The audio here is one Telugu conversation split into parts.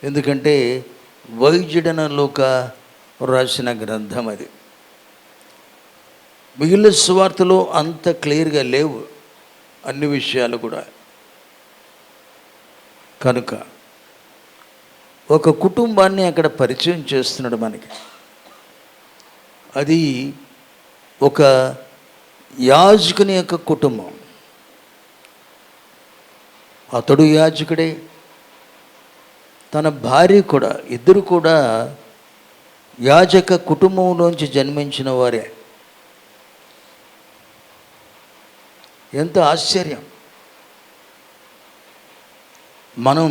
ఎందుకంటే వైద్యుడన లూకా రాసిన గ్రంథం అది. మిగిలిన సువార్తలు అంత క్లియర్గా లేవు అన్ని విషయాలు కూడా. కనుక ఒక కుటుంబాన్ని అక్కడ పరిచయం చేస్తున్నాడు మనకి. అది ఒక యాజకుని యొక్క కుటుంబం. అతడు యాజకుడే, తన భార్య కూడా, ఇద్దరు కూడా యాజక కుటుంబంలోంచి జన్మించిన వారే. ఎంత ఆశ్చర్యం! మనం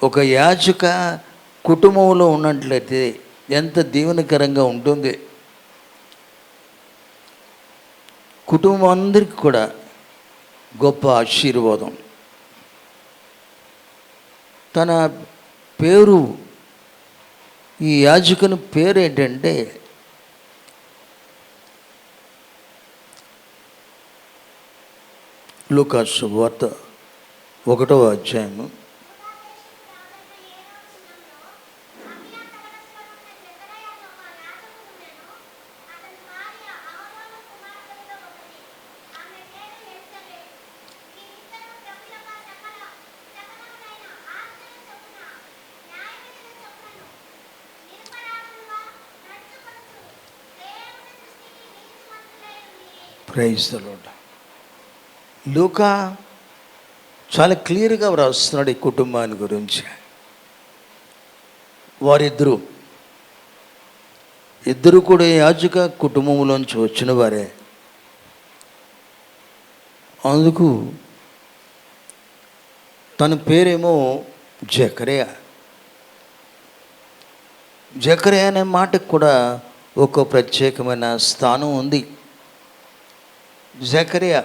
ఒక యాజక కుటుంబంలో ఉన్నట్లయితే ఎంత దీవెనకరంగా ఉంటుంది. కుటుంబం అందరికీ కూడా గొప్ప ఆశీర్వాదం. తన పేరు, ఈ యాజకుని పేరు ఏంటంటే లూకా శుభవార్త 1వ అధ్యాయము 'ప్రైజ్ ద లార్డ్'. లూకా చాలా క్లియర్గా వ్రాస్తున్నాడు ఈ కుటుంబాన్ని గురించి. ఇద్దరు కూడా యాజక కుటుంబంలోంచి వచ్చిన వారే. అందుకు తన పేరేమో జకర్యా. జకర్యా అనే మాటకు కూడా ఒక ప్రత్యేకమైన స్థానం ఉంది. జకర్యా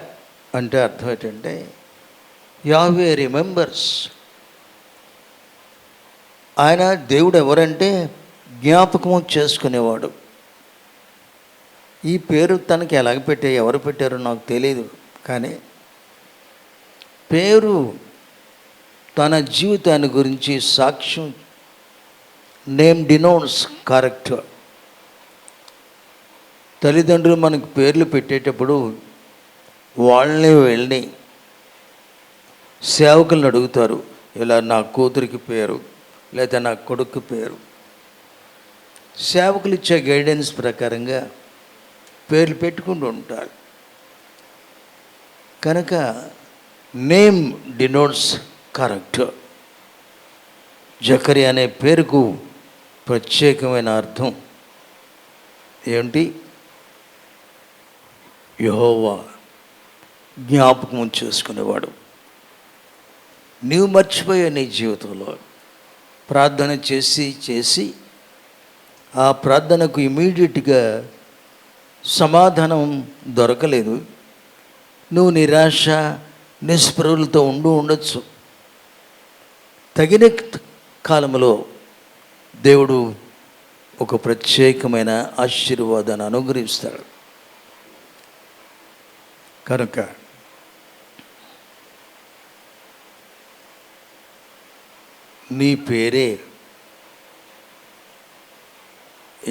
అంటే అర్థం ఏంటంటే యాహ్వే రిమెంబర్స్. ఆయన దేవుడు ఎవరంటే జ్ఞాపకము చేసుకునేవాడు. ఈ పేరు తనకి ఎలాగ ఎవరు పెట్టారో నాకు తెలియదు, కానీ పేరు తన జీవితాన్ని గురించి సాక్ష్యం. Name denotes character. తల్లిదండ్రులు మనకు పేర్లు పెట్టేటప్పుడు వాళ్ళని వెళ్ళి సేవకులను అడుగుతారు, ఇలా నా కూతురికి పేరు లేదా నా కొడుకు పేరు. సేవకులు ఇచ్చే గైడెన్స్ ప్రకారంగా పేర్లు పెట్టుకుంటూ ఉంటారు. కనుక నేమ్ డినోట్స్ క్యారెక్టర్. జకర్యా అనే పేరుకు ప్రత్యేకమైన అర్థం ఏంటి? యెహోవా జ్ఞాపకం చేసుకునేవాడు. నీవు మర్చిపోయే నీ జీవితంలో ప్రార్థన చేసి ఆ ప్రార్థనకు ఇమీడియట్గా సమాధానం దొరకలేదు. నువ్వు నిరాశ నిస్పృహలతో ఉండొచ్చు. తగిన కాలంలో దేవుడు ఒక ప్రత్యేకమైన ఆశీర్వాదాన్ని అనుగ్రహిస్తాడు. కనుక నీ పేరే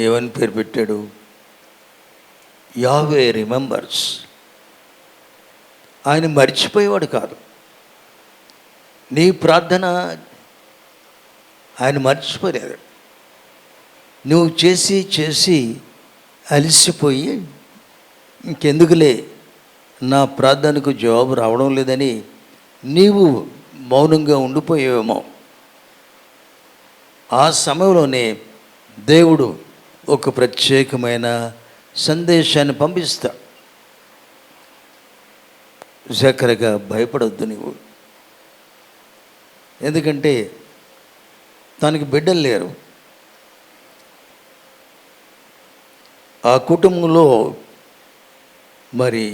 ఏమని పేరు పెట్టాడు? Yahweh remembers. ఆయన మర్చిపోయేవాడు కాదు. నీ ప్రార్థన ఆయన మర్చిపోలేదు. నువ్వు చేసి అలసిపోయి ఇంకెందుకులే నా ప్రార్థనకు జవాబు రావడం లేదని నీవు మౌనంగా ఉండిపోయేవేమో. ఆ సమయంలోనే దేవుడు ఒక ప్రత్యేకమైన సందేశాన్ని పంపిస్తా. జకర్యా భయపడొద్దు నీవు. ఎందుకంటే తనకి బిడ్డలు లేరు. ఆ కుటుంబంలో మరి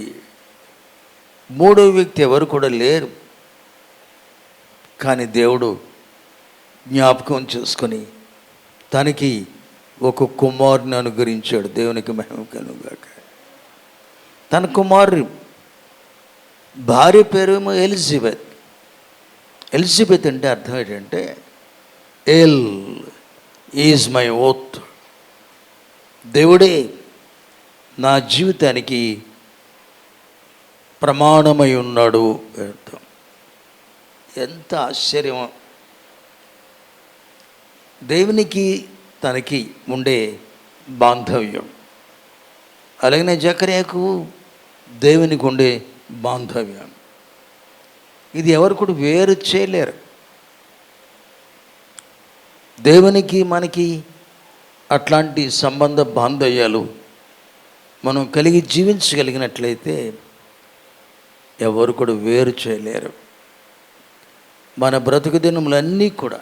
మూడో వ్యక్తి ఎవరు కూడా లేరు. కానీ దేవుడు జ్ఞాపకం చేసుకొని తనకి ఒక కుమారుని అనుగ్రహించాడు. దేవునికి మహిమ కలుగుగాక. తన కుమారు భార్య పేరేమో ఎలిజబెత్. ఎలిజబెత్ అంటే అర్థం ఏంటంటే ఎల్ ఈజ్ మై ఓత్. దేవుడే నా జీవితానికి ప్రమాణమై ఉన్నాడు. ఎంత ఆశ్చర్యం! దేవునికి తనకి ఉండే బాంధవ్యం, అలాగనే జకర్యాకు దేవునికి ఉండే బాంధవ్యం, ఇది ఎవరు కూడా వేరు చేయలేరు. దేవునికి మనకి అట్లాంటి సంబంధ బాంధవ్యాలు మనం కలిగి జీవించగలిగినట్లయితే ఎవరు కూడా వేరు చేయలేరు. మన బ్రతుకు దినములన్నీ కూడా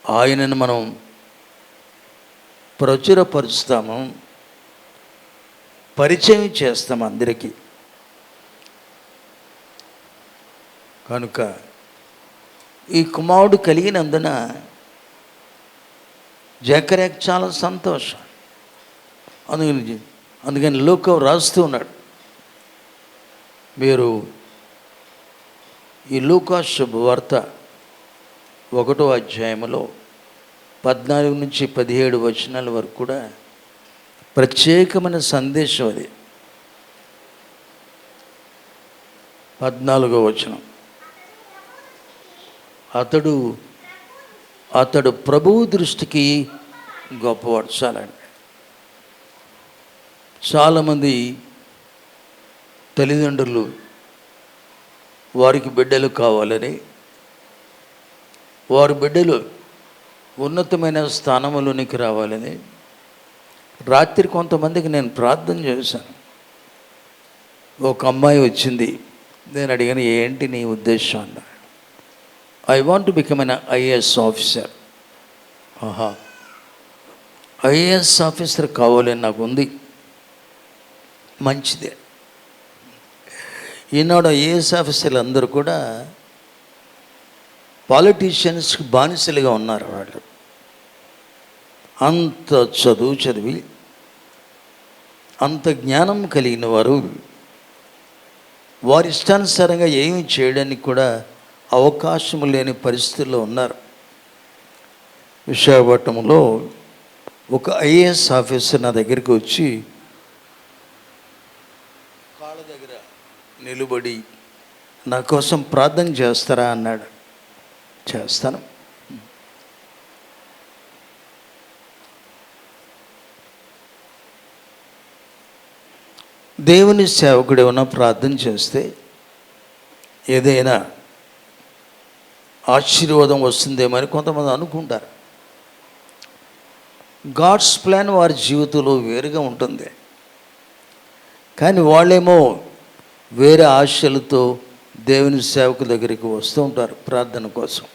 ఆయనను మనం ప్రచురపరుస్తాము, పరిచయం చేస్తాము అందరికీ. కనుక ఈ కుమారుడు కలిగినందున జకర్యాకు చాలా సంతోషం. అందుకని లూకా రాస్తూ ఉన్నాడు, మీరు ఈ లూకా శుభవార్త 1వ అధ్యాయంలో 14 నుంచి 17 వచనాల వరకు కూడా ప్రత్యేకమైన సందేశం అది. 14వ వచనం, అతడు ప్రభువు దృష్టికి గొప్పవాడు. చాలామంది తల్లిదండ్రులు వారికి బిడ్డలు కావాలని, వారి బిడ్డలు ఉన్నతమైన స్థానంలోనికి రావాలని రాత్రి కొంతమందికి నేను ప్రార్థన చేశాను. ఒక అమ్మాయి వచ్చింది, నేను అడిగాను, ఏంటి నీ ఉద్దేశం అన్నా. I want to become an IAS officer. IAS officer కావాలని నాకు ఉంది. మంచిదే. ఈనాడు ఐఏఎస్ ఆఫీసర్లు అందరూ కూడా పాలిటీషియన్స్కి బానిసలుగా ఉన్నారు. వాళ్ళు అంత చదివి అంత జ్ఞానం కలిగిన వారు వారి ఇష్టానుసారంగా ఏమి చేయడానికి కూడా అవకాశం లేని పరిస్థితుల్లో ఉన్నారు. విశాఖపట్నంలో ఒక ఐఏఎస్ ఆఫీసర్ నా దగ్గరికి వచ్చి కాళ్ళ దగ్గర నిలబడి నా కోసం ప్రార్థన చేస్తారా అన్నాడు. చేస్తాను. దేవుని సేవకుడు ఏమైనా ప్రార్థన చేస్తే ఏదైనా ఆశీర్వాదం వస్తుందేమో అని కొంతమంది అనుకుంటారు. గాడ్స్ ప్లాన్ వారి జీవితంలో వేరుగా ఉంటుంది. కానీ వాళ్ళేమో వేరే ఆశలతో దేవుని సేవకు దగ్గరికి వస్తూ ఉంటారు ప్రార్థన కోసం.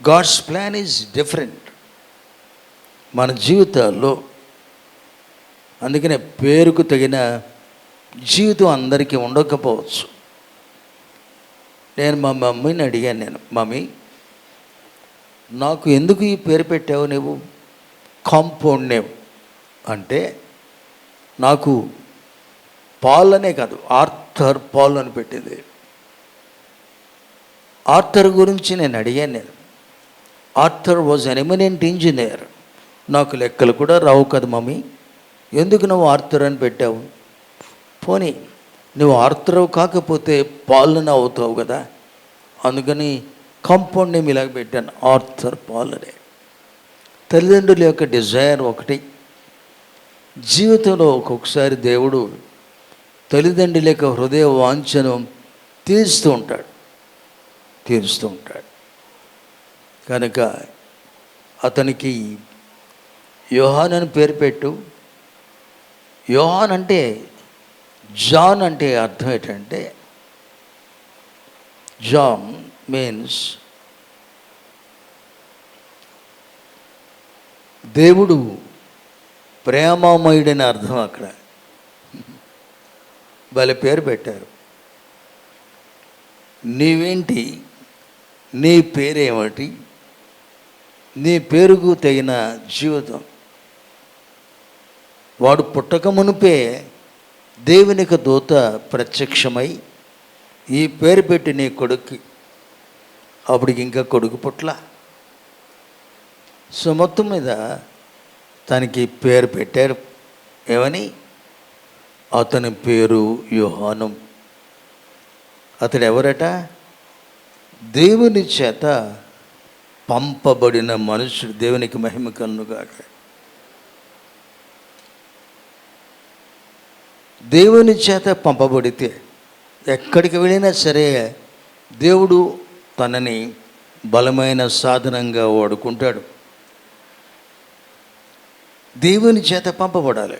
గాడ్స్ ప్లాన్ ఈజ్ డిఫరెంట్ మన జీవితాల్లో. అందుకనే పేరుకు తగిన జీవితం అందరికీ ఉండకపోవచ్చు. నేను మా మమ్మీని అడిగాను, మమ్మీ నాకు ఎందుకు ఈ పేరు పెట్టావు నువ్వు? కాంపౌండ్ నేమ్ అంటే నాకు పాల్ అనే కాదు, ఆర్థర్ పాల్ అని పెట్టింది. ఆర్థర్ గురించి నేను అడిగాను. Arthur was an eminent engineer. నాకు లెక్కలు కూడా రావు కదా మమ్మీ, ఎందుకు నువ్వు ఆర్థర్ అని పెట్టావు? పోనీ నువ్వు ఆర్థర్ కాకపోతే పాల్ని అవుతావు కదా, అందుకని కాంపౌండ్ నేమ్ ఇలాగ పెట్టాను, ఆర్థర్ పాల్ అనే. తల్లిదండ్రుల యొక్క డిజైర్ ఒకటి. జీవితంలో ఒక్కొక్కసారి దేవుడు తల్లిదండ్రుల యొక్క హృదయ వాంఛను తీరుస్తూ ఉంటాడు. కనుక అతనికి యోహాన్ అని పేరు పెట్టు. యోహాన్ అంటే జాన్ అంటే అర్థం ఏంటంటే, జాన్ మీన్స్ దేవుడు ప్రేమమయుడని అర్థం. అక్కడ వాళ్ళ పేరు పెట్టారు. నీవేంటి, నీ పేరేమిటి, నీ పేరుకు తగిన జీవితం. వాడు పుట్టక మునిపే దేవునికి దూత ప్రత్యక్షమై ఈ పేరు పెట్టి నీ కొడుక్కి అప్పటికి ఇంకా కొడుకు పుట్ల. సో మొత్తం మీద తనకి పేరు పెట్టారు. ఏమని? అతని పేరు యోహాను. అతడు ఎవరట? దేవుని చేత పంపబడిన మనుషుడు. దేవునికి మహిమ కలుగుగాక. దేవుని చేత పంపబడితే ఎక్కడికి వెళ్ళినా సరే దేవుడు తనని బలమైన సాధనంగా వాడుకుంటాడు. దేవుని చేత పంపబడాలి.